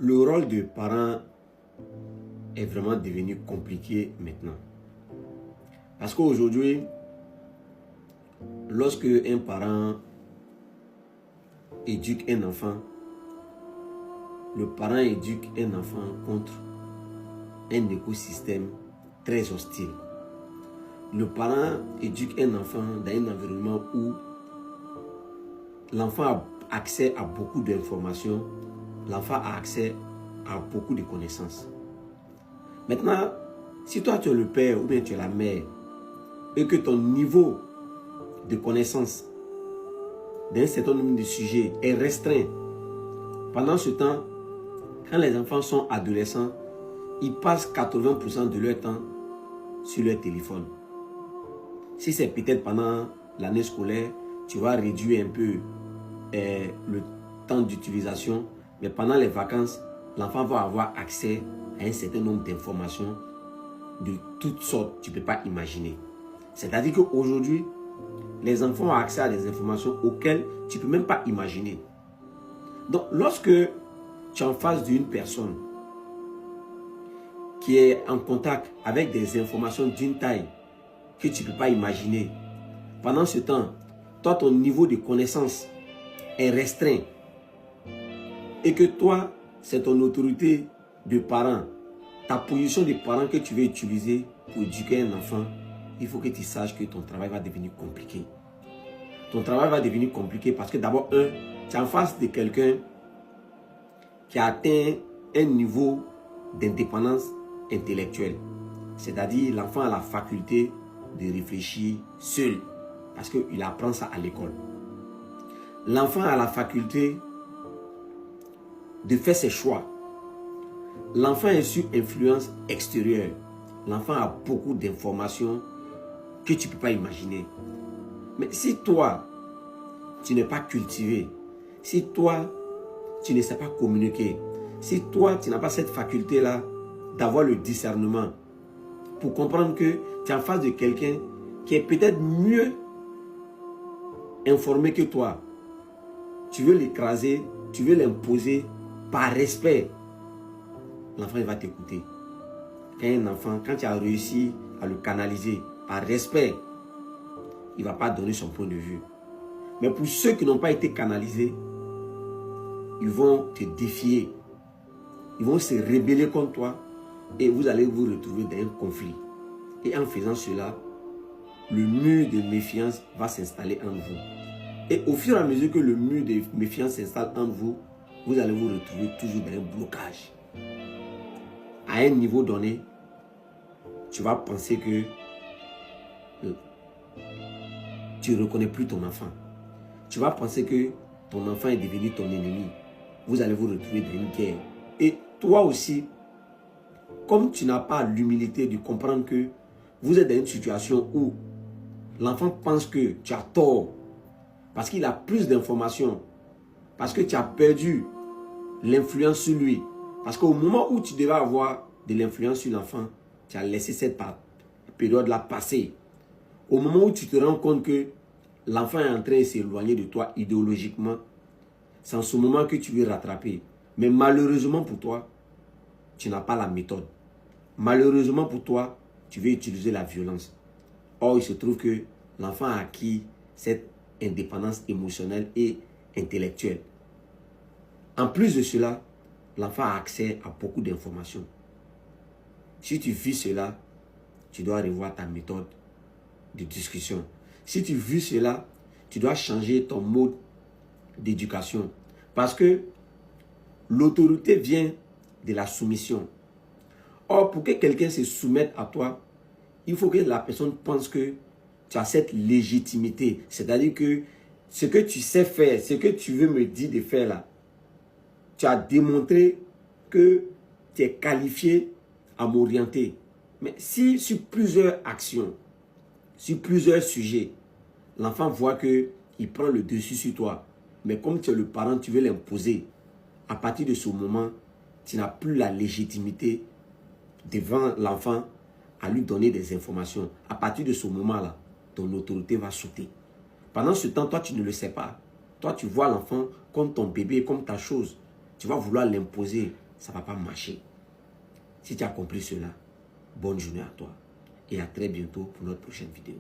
le rôle de parent est vraiment devenu compliqué maintenant. Parce qu'aujourd'hui, lorsque un parent éduque un enfant, le parent éduque un enfant contre un écosystème très hostile. Le parent éduque un enfant dans un environnement où l'enfant a accès à beaucoup d'informations, l'enfant a accès à beaucoup de connaissances. Maintenant, si toi tu es le père ou bien tu es la mère et que ton niveau de connaissance d'un certain nombre de sujets est restreint, pendant ce temps, quand les enfants sont adolescents, ils passent 80% de leur temps sur leur téléphone. Si c'est peut-être pendant l'année scolaire, tu vas réduire un peu le temps d'utilisation, mais pendant les vacances, l'enfant va avoir accès à un certain nombre d'informations de toutes sortes, tu ne peux pas imaginer. C'est-à-dire qu'aujourd'hui, les enfants ont accès à des informations auxquelles tu ne peux même pas imaginer. Donc, lorsque tu es en face d'une personne qui est en contact avec des informations d'une taille que tu ne peux pas imaginer, pendant ce temps, toi, ton niveau de connaissance est restreint et que toi, c'est ton autorité de parent, ta position de parent que tu veux utiliser pour éduquer un enfant, il faut que tu saches que ton travail va devenir compliqué. Ton travail va devenir compliqué parce que d'abord, tu es en face de quelqu'un qui a atteint un niveau d'indépendance intellectuelle. C'est-à-dire, l'enfant a la faculté de réfléchir seul parce qu'il apprend ça à l'école. L'enfant a la faculté de faire ses choix. L'enfant est sous influence extérieure. L'enfant a beaucoup d'informations que tu ne peux pas imaginer. Mais si toi, tu n'es pas cultivé, si toi, tu ne sais pas communiquer, si toi, tu n'as pas cette faculté-là d'avoir le discernement pour comprendre que tu es en face de quelqu'un qui est peut-être mieux informé que toi, tu veux l'écraser, tu veux l'imposer par respect, l'enfant il va t'écouter. Quand tu as réussi à le canaliser par respect, il ne va pas donner son point de vue. Mais pour ceux qui n'ont pas été canalisés, ils vont te défier. Ils vont se rebeller contre toi et vous allez vous retrouver dans un conflit. Et en faisant cela, le mur de méfiance va s'installer en vous. Et au fur et à mesure que le mur de méfiance s'installe en vous, vous allez vous retrouver toujours dans un blocage. À un niveau donné, tu vas penser que tu ne reconnais plus ton enfant. Tu vas penser que ton enfant est devenu ton ennemi. Vous allez vous retrouver dans une guerre. Et toi aussi, comme tu n'as pas l'humilité de comprendre que vous êtes dans une situation où l'enfant pense que tu as tort, parce qu'il a plus d'informations, parce que tu as perdu l'influence sur lui, parce qu'au moment où tu devais avoir de l'influence sur l'enfant, tu as laissé cette période-là passer. Au moment où tu te rends compte que l'enfant est en train de s'éloigner de toi idéologiquement, c'est en ce moment que tu veux rattraper. Mais malheureusement pour toi, tu n'as pas la méthode. Malheureusement pour toi, tu veux utiliser la violence. Or, il se trouve que l'enfant a acquis cette indépendance émotionnelle et intellectuelle. En plus de cela, l'enfant a accès à beaucoup d'informations. Si tu vis cela, tu dois revoir ta méthode de discussion. Si tu vis cela, tu dois changer ton mode d'éducation. Parce que l'autorité vient de la soumission. Or, pour que quelqu'un se soumette à toi, il faut que la personne pense que tu as cette légitimité. C'est-à-dire que ce que tu sais faire, ce que tu veux me dire de faire là, tu as démontré que tu es qualifié à m'orienter. Mais si sur plusieurs actions, sur plusieurs sujets, l'enfant voit qu'il prend le dessus sur toi, mais comme tu es le parent, tu veux l'imposer, à partir de ce moment, tu n'as plus la légitimité devant l'enfant à lui donner des informations. À partir de ce moment-là, ton autorité va sauter. Pendant ce temps, toi, tu ne le sais pas. Toi, tu vois l'enfant comme ton bébé, comme ta chose. Tu vas vouloir l'imposer. ça ne va pas marcher. Si tu as compris cela, bonne journée à toi. Et à très bientôt pour notre prochaine vidéo.